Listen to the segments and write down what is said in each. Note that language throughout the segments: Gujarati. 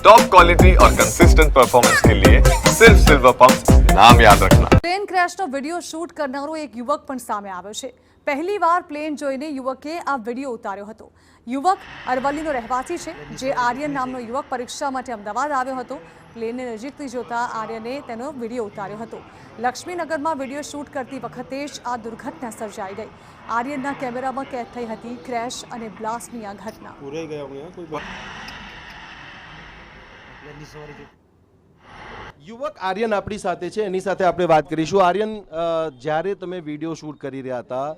टॉप क्वालिटी और कंसिस्टेंट परफॉर्मेंस के लिए सिर्फ सिल्वर पंप नाम याद रखना। પ્લેન ક્રેશનો વિડીયો શૂટ કરનારો એક યુવક પણ સામે આવ્યો છે। પહેલીવાર પ્લેન જોઈને યુવકે આ વિડીયો ઉતાર્યો હતો। યુવક અરવલ્લીનો રહેવાસી છે, જે આર્યન નામનો યુવક પરીક્ષા માટે અમદાવાદ આવ્યો હતો। પ્લેનને નજીકથી જોતા આર્યને તેનો વિડીયો ઉતાર્યો હતો। લક્ષ્મીનગરમાં વિડીયો શૂટ કરતી વખતે જ આ દુર્ઘટના સર્જાઈ ગઈ। આર્યનના કેમેરામાં કેદ થઈ હતી ક્રેશ અને બ્લાસ્ટની આ ઘટના। યુવક આર્યન આપણી સાથે છે, એની સાથે આપણે વાત કરીશું। આર્યન, જ્યારે તમે વિડીયો શૂટ કરી રહ્યા હતા,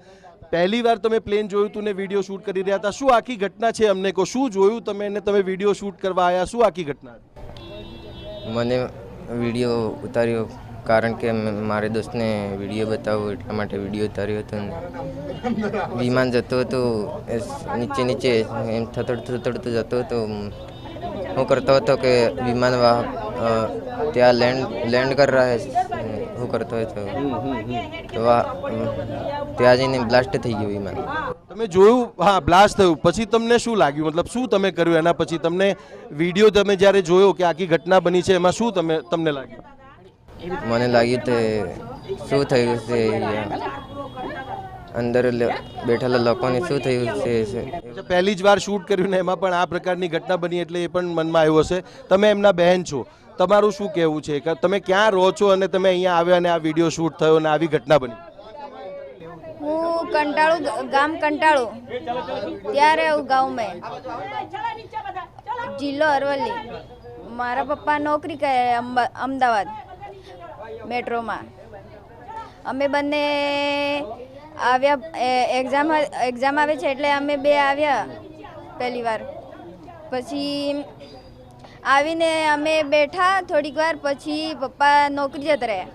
પહેલી વાર તમે પ્લેન જોયું હતું ને વિડીયો શૂટ કરી રહ્યા હતા, શું આખી ઘટના છે અમને કહો? શું જોયું તમે ને તમે વિડીયો શૂટ કરવા આવ્યા, શું આખી ઘટના? મને વિડીયો ઉતાર્યો કારણ કે મારે દોસ્તને વિડીયો બતાવવો એટલા માટે વિડીયો ઉતાર્યો હતો। વિમાન જતો હતો નીચે નીચે એમ થતડતું જતો હતો। હું કરતો હતો કે વિમાન ત્યાં લેન્ડ कर रहा है, હું કરતો હતો તો ત્યાં જઈને બ્લાસ્ટ થઈ ગયું વિમાન। તમે જોયું? હા, બ્લાસ્ટ થયું પછી તમને શું લાગ્યું? મતલબ શું તમે કર્યું એના પછી? તમને વિડીયો તમે જ્યારે જોયો કે આખી ઘટના બની છે, એમાં શું તમને લાગ્યું? મને લાગ્યું તે શું થયું છે, અંદર બેઠેલા લોકોને શું થયું છે। પહેલી જ વાર શૂટ કર્યું ને એમાં પણ આ પ્રકારની ઘટના બની એટલે એ પણ મનમાં આવ્યું હશે। તમે એમના બહેન છો, તમારું શું કહેવું છે કે તમે ક્યાં રહો છો અને તમે અહીંયા આવ્યા અને આ વિડીયો શૂટ થયો અને આવી ઘટના બની? હું કંટાળું ગામ કંટાળું ત્યારે હું ગાँव में જિલ્લો અરવલ્લી। મારા પપ્પા નોકરી કરે અમદાવાદ મેટ્રોમાં। અમે બંને આવ્યા, એક્ઝામ આવે છે એટલે અમે બે આવ્યા પહેલી વાર। પછી આવીને અમે બેઠા થોડીક વાર, પછી પપ્પા નોકરી જતા રહ્યા।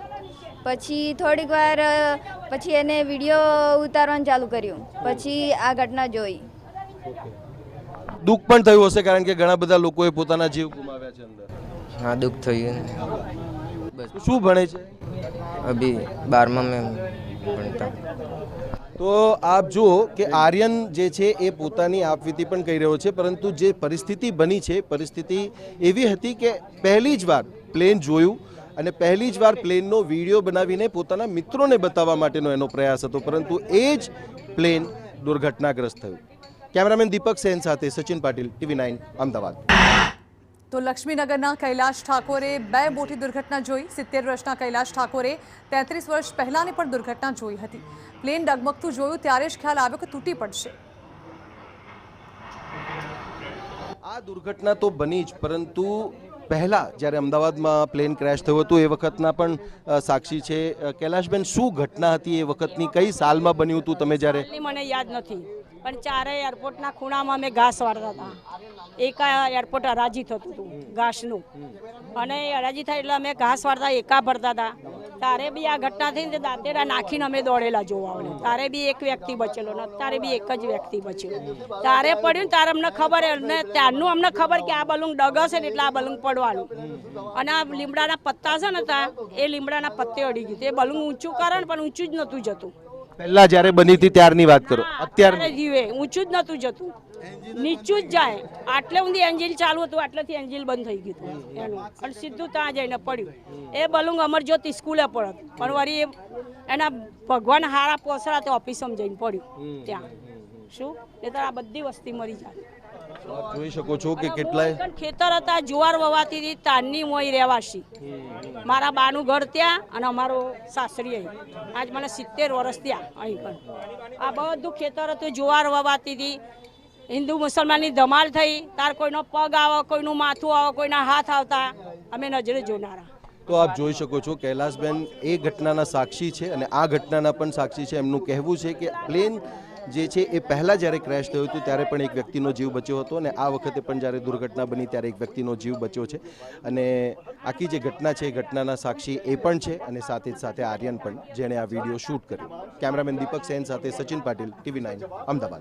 પછી થોડીક વાર પછી એને વિડીયો ઉતારવાનું ચાલુ કર્યું। પછી આ ઘટના જોઈ। દુઃખ પણ થયું હશે કારણ કે ઘણા બધા લોકોએ પોતાના જીવ ગુમાવ્યા છે અંદર। હા, દુઃખ થયું। બસ શું ભણે છે? અભી 12મા में ભણતા। તો આપ જુઓ કે આર્યન જે છે એ પોતાની આપવીતી પણ કહી રહ્યો છે, પરંતુ જે પરિસ્થિતિ બની છે, પરિસ્થિતિ એવી હતી કે પહેલી જ વાર પ્લેન જોયું અને પહેલી જ વાર પ્લેનનો વિડીયો બનાવીને પોતાના મિત્રોને બતાવવા માટેનો એનો પ્રયાસ હતો, પરંતુ એ જ પ્લેન દુર્ઘટનાગ્રસ્ત થયું। કેમેરામેન દીપક સેન સાથે સચિન પાટીલ, TV9 અમદાવાદ। તો લક્ષ્મીનગરના કૈલાશ ઠાકોરે બે મોટી દુર્ઘટના જોઈ। 70 વર્ષના કૈલાશ ઠાકોરે 33 વર્ષ પહેલાની પણ દુર્ઘટના જોઈ હતી। પ્લેન ડગમગતું જોયું ત્યારે જ ખ્યાલ આવ્યો કે તૂટી પડશે। આ દુર્ઘટના તો બની જ, પરંતુ પહેલા જ્યારે અમદાવાદમાં પ્લેન ક્રેશ થયું હતું એ વખતના પણ સાક્ષી છે। કૈલાશબેન, શું ઘટના હતી એ વખતની? કઈ સાલમાં બન્યું હતું તમે જ્યારે? મને યાદ નથી, પણ ચારેય એરપોર્ટના ખૂણામાં અમે ઘાસ વાળતા હતા। એકા એરપોર્ટ હરાજી થતું હતું ઘાસનું, અને હરાજી થાય એટલે અમે ઘાસ વાળતા એકા ભરતા હતા। તારે બી આ ઘટના થઈ ને દાંતેડા નાખીને અમે દોડેલા જોવા વળે। તારે બી એક વ્યક્તિ બચેલો ને અત્યારે બી એક જ વ્યક્તિ બચ્યો। તારે પડ્યું તારે અમને ખબર, ને ત્યારનું અમને ખબર કે આ બલૂન ડગશે ને એટલે આ બલૂન પડવાનું, અને આ લીમડાના પત્તા છે ને ત્યાં એ લીમડાના પત્તે અડી ગયું। એ બલૂન ઊંચું કરે પણ ઊંચું જ નહોતું જતું। પહેલા જ્યારે બની હતી ત્યારની વાત કરો, અત્યારે જીવે ઊંચું જ નહોતું જતું, નીચું જ જાય। આટલે ઊંધી એન્જિન ચાલુ હતું, આટલેથી એન્જિન બંધ થઈ ગયું હતું એનું, અને સીધું ત્યાં જઈને પડ્યું। એ બલૂન અમરજ્યોત સ્કૂલે પડત, પણ વળી એના ભગવાન હારા પોસરા તે ઓફિસમાં જઈને પડ્યું ત્યાં। શું એ તો આ બધી વસ્તી મરી જાય। જોઈ શકો છો કે કેટલાય ખેતર હતા, જુવાર વવાતી હતી, તાનની મોય રહેવાસી। મારા બાનું ઘર ત્યાં અને અમારો સાસરી અહીં। આજ મને 70 વર્ષ ત્યાં અહીં પણ આ બધું ખેતર હતું, જુવાર વવાતી હતી। હિન્દુ મુસલમાનની ધમાલ થઈ, તાર કોઈનો પગ આવે, કોઈનું માથું આવે, કોઈના હાથ આવતા, અમે નજરે જોનારા। તો આપ જોઈ શકો છો કૈલાશબેન એ ઘટનાના સાક્ષી છે અને આ ઘટનાના પણ સાક્ષી છે। એમનું કહેવું છે કે પ્લેન જે છે એ પહેલાં જ્યારે ક્રેશ થયું હતું ત્યારે પણ એક વ્યક્તિનો જીવ બચ્યો હતો અને આ વખતે પણ જ્યારે દુર્ઘટના બની ત્યારે એક વ્યક્તિનો જીવ બચ્યો છે, અને આખી જે ઘટના છે એ ઘટનાના સાક્ષી એ પણ છે અને સાથે જ સાથે આર્યન પણ, જેણે આ વિડીયો શૂટ કર્યો। કેમેરામેન દીપક સેન સાથે સચિન પાટીલ, TV9 અમદાવાદ।